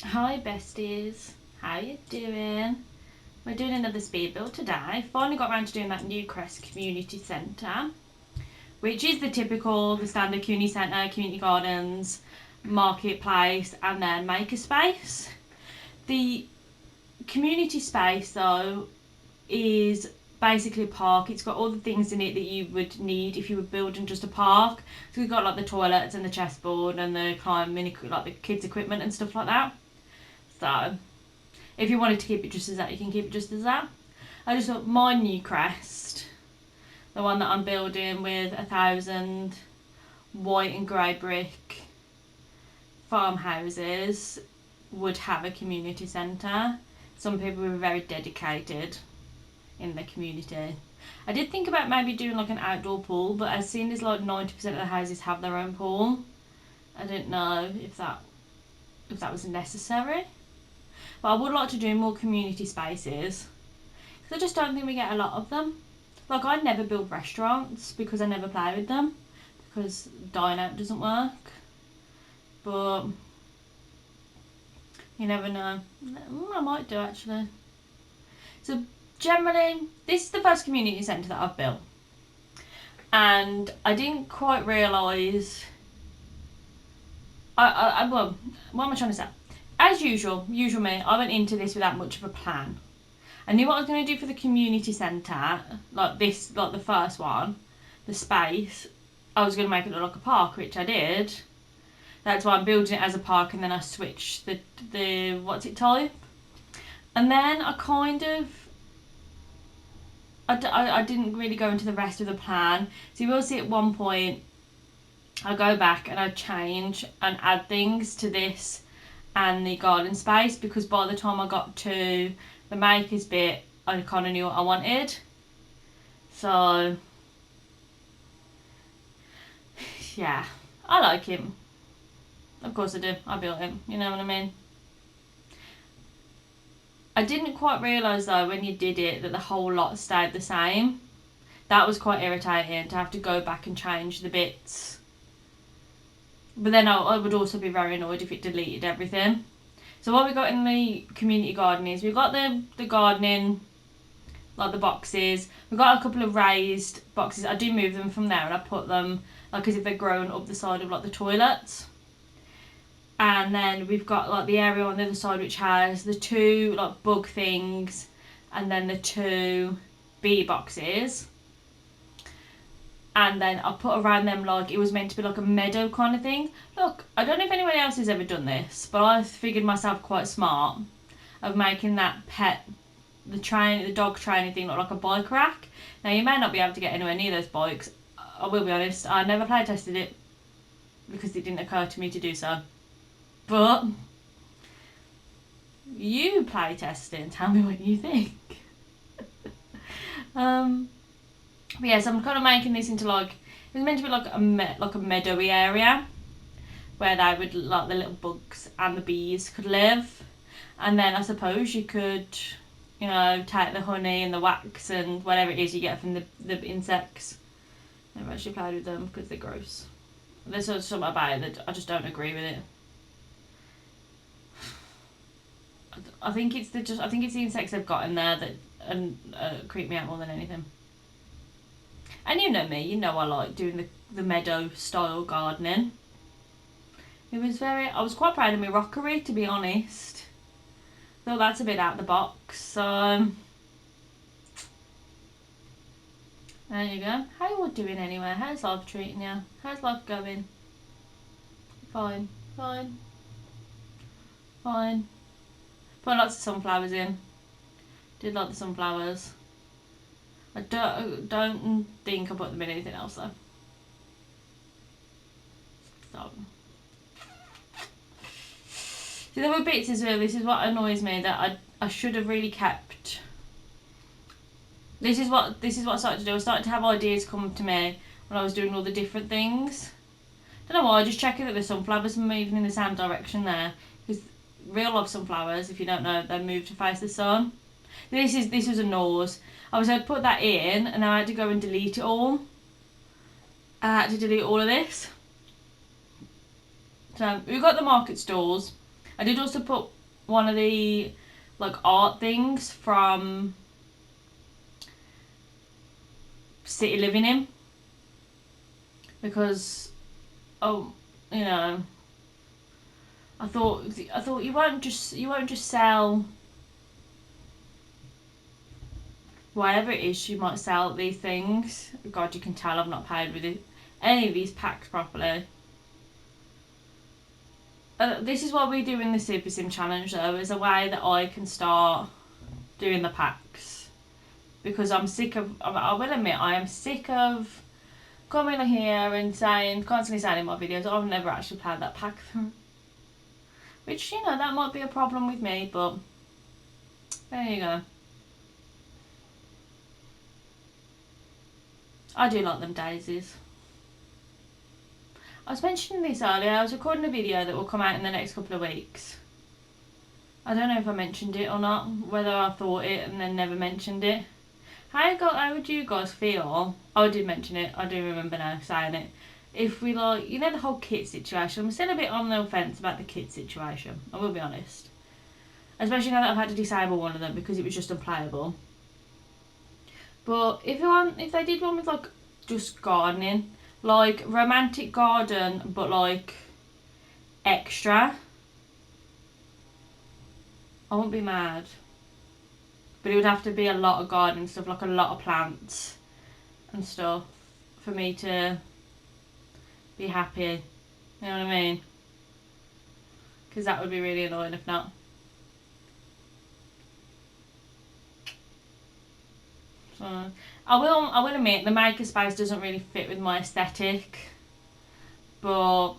Hi besties, how you doing? We're doing another speed build today. Finally got around to doing that Newcrest community centre, which is the standard community centre, community gardens, marketplace and then makerspace. The community space though is basically a park. It's got all the things in it that you would need if you were building just a park. So we've got like the toilets and the chessboard and the like the kids equipment and stuff like that. So if you wanted to keep it just as that, you can keep it just as that. I just thought my Newcrest, the one that I'm building with 1,000 white and grey brick farmhouses, would have a community centre. Some people were very dedicated in the community. I did think about maybe doing like an outdoor pool, but as soon as like 90% of the houses have their own pool, I didn't know if that was necessary. But I would like to do more community spaces because I just don't think we get a lot of them. Like I never build restaurants because I never play with them because dine out doesn't work. But you never know. I might do actually. So generally, this is the first community centre that I've built, and I didn't quite realise. Well, what am I trying to say? As usual me, I went into this without much of a plan. I knew what I was going to do for the community centre, like the first one, the space. I was going to make it look like a park, which I did. That's why I'm building it as a park, and then I switched the what's it type. And then I didn't really go into the rest of the plan. So you will see at one point, I go back and I change and add things to this and the garden space, because by the time I got to the makers bit, I kind of knew what I wanted. So yeah, I like him. Of course I do. I built him. You know what I mean? I didn't quite realise though when you did it that the whole lot stayed the same. That was quite irritating to have to go back and change the bits. But then I would also be very annoyed if it deleted everything. So what we got in the community garden is we've got the gardening, like the boxes. We've got a couple of raised boxes. I do move them from there and I put them like as if they're growing up the side of like the toilets. And then we've got like the area on the other side which has the two like bug things and then the two bee boxes. And then I put around them like it was meant to be like a meadow kind of thing. Look, I don't know if anyone else has ever done this, but I figured myself quite smart of making that the dog training thing look like a bike rack. Now you may not be able to get anywhere near those bikes. I will be honest, I never play tested it because it didn't occur to me to do so. But you play testing, tell me what you think. But yeah, so I'm kind of making this into like, it was meant to be like a meadowy area where they would, like the little bugs and the bees could live. And then I suppose you could, you know, take the honey and the wax and whatever it is you get from the insects. I've never actually played with them because they're gross. There's something about it that I just don't agree with it. I think it's the insects they've got in there that creep me out more than anything. And you know me, you know I like doing the meadow style gardening. I was quite proud of my rockery, to be honest. Though that's a bit out of the box, so there you go. How are you doing anyway? How's life treating you? How's life going? Fine. Put lots of sunflowers in. Did like the sunflowers. I don't think I put them in anything else though. So. See, there were bits as well. This is what annoys me, that I should have really kept. This is what I started to do. I started to have ideas come to me when I was doing all the different things. Don't know why. Just checking that the sunflowers are moving in the same direction there, because real life sunflowers, if you don't know, they move to face the sun. This was a nose. I was going to put that in and then I had to go and delete it all. I had to delete all of this. So we've got the market stalls. I did also put one of the like art things from City Living in, because you know, I thought you won't just sell whatever it is you might sell these things. God, you can tell I've not paid with any of these packs properly. This is what we do in the Super Sim challenge though, as a way that I can start doing the packs, because I'm sick of, I will admit, I am sick of coming here and constantly saying in my videos, I've never actually played that pack. Which, you know, that might be a problem with me, but there you go. I do like them daisies. I was mentioning this earlier, I was recording a video that will come out in the next couple of weeks. I don't know if I mentioned it or not, whether I thought it and then never mentioned it. How would you guys feel? Oh, I did mention it, I do remember now saying it. If we like, you know, the whole kit situation, I'm still a bit on the fence about the kit situation, I will be honest. Especially now that I've had to disable one of them because it was just unplayable. But if they did one with like just gardening, like romantic garden but like extra, I won't be mad. But it would have to be a lot of gardening stuff, like a lot of plants and stuff, for me to be happy. You know what I mean? Because that would be really annoying if not. So I will admit the makerspace doesn't really fit with my aesthetic, but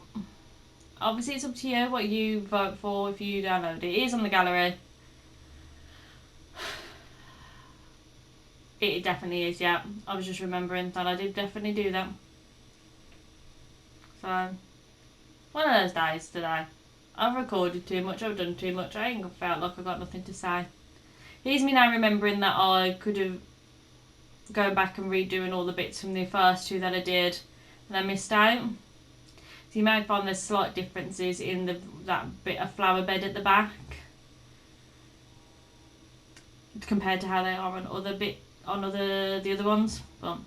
obviously it's up to you what you vote for if you download it. It is on the gallery. It definitely is, yeah. I was just remembering that I did definitely do that. So, one of those days today. I've recorded too much, I've done too much, I ain't felt like I got nothing to say. Here's me now remembering that I could have gone back and redoing all the bits from the first two that I did and I missed out. So you may find there's slight differences in that bit of flower bed at the back compared to how they are on the other ones. But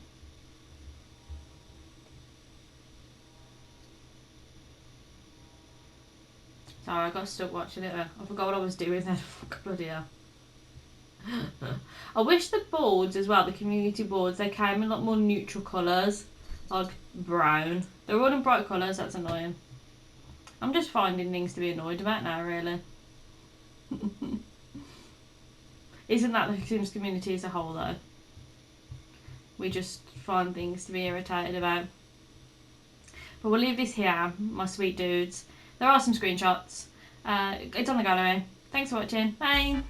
sorry, I got stuck watching it there. I forgot what I was doing then. Bloody hell. I wish the boards as well, the community boards, they came in a lot more neutral colours, like brown. They're all in bright colours, that's annoying. I'm just finding things to be annoyed about now, really. Isn't that the Sims community as a whole though? We just find things to be irritated about. But we'll leave this here, my sweet dudes. There are some screenshots. It's on the gallery. Thanks for watching. Bye!